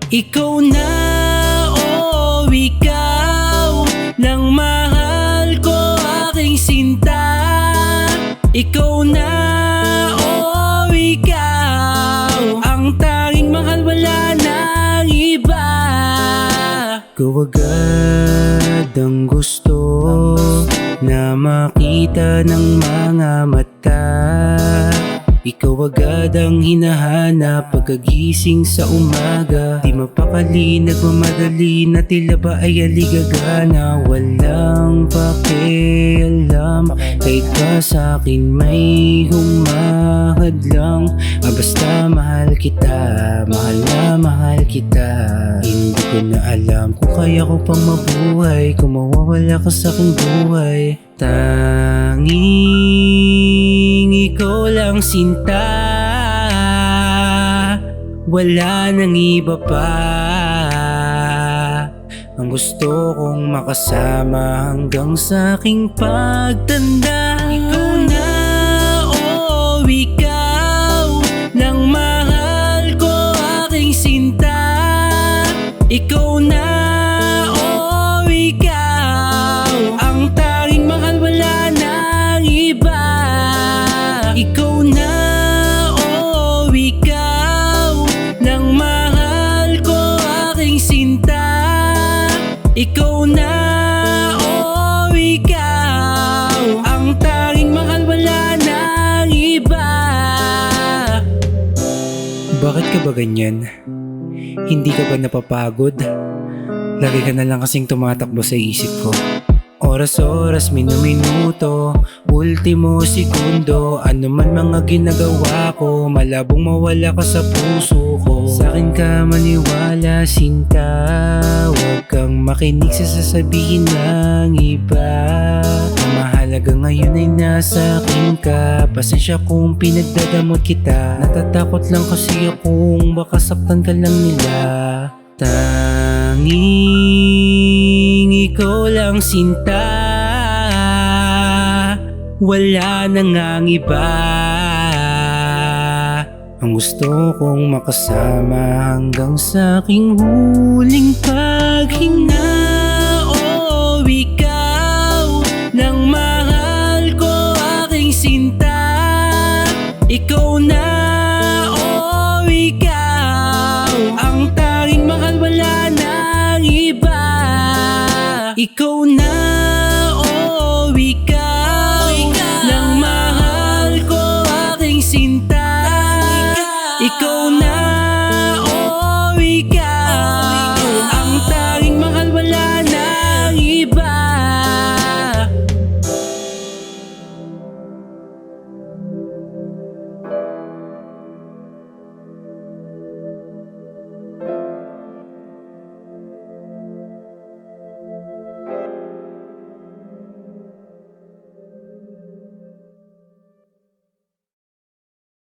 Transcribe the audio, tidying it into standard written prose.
Ikaw na, oh ikaw, nang mahal ko aking sinta. Ikaw na, oh ikaw, ang tanging mahal, wala nang iba. Ikaw agad ang gusto na makita ng mga mata. Ikaw agad ang hinahanap pagkagising sa umaga. Di mapakali, nagmamadali na tila ba ay aligagana. Walang pakialam kahit pa sa'kin may humahadlang. Basta mahal kita, mahal na mahal kita. Hindi ko na alam kung kaya ko pang mabuhay kung mawawala ka sa'king buhay. Tanging ikaw lang sinta, wala nang iba pa. Ang gusto kong makasama hanggang sa aking pagtanda. Ikaw na, oh ikaw, nang mahal ko aking sinta. Ikaw na, oh ikaw, ang tanging mahal, wala nang iba. Ikaw na, oh ikaw, nang mahal ko aking sinta. Ikaw na, oh ikaw, ang tanging mahal, wala nang iba. Bakit ka ba ganyan? Hindi ka ba napapagod? Lagi ka na lang kasing tumatakbo sa isip ko. Oras-oras, minuto, ultimo segundo. Ano man mga ginagawa ko, malabong mawala ka sa puso ko. Sa'kin ka maniwala, sinta, huwag kang makinig sa sasabihin ng iba. Ang mahalaga ngayon ay nasa akin ka. Pasensya kung pinagdadamot kita. Natatakot lang kasi akong baka saktan ka lang nila. Tanging ikaw lang sinta, wala nang ang iba. Ang gusto kong makasama hanggang sa aking huling paghinga. Oh ikaw, nang mahal ko aking sinta. Ikaw na, oh ikaw, ang tanging mahal, wala nang iba. Ikaw na, oh ikaw, nang mahal ko aking sinta.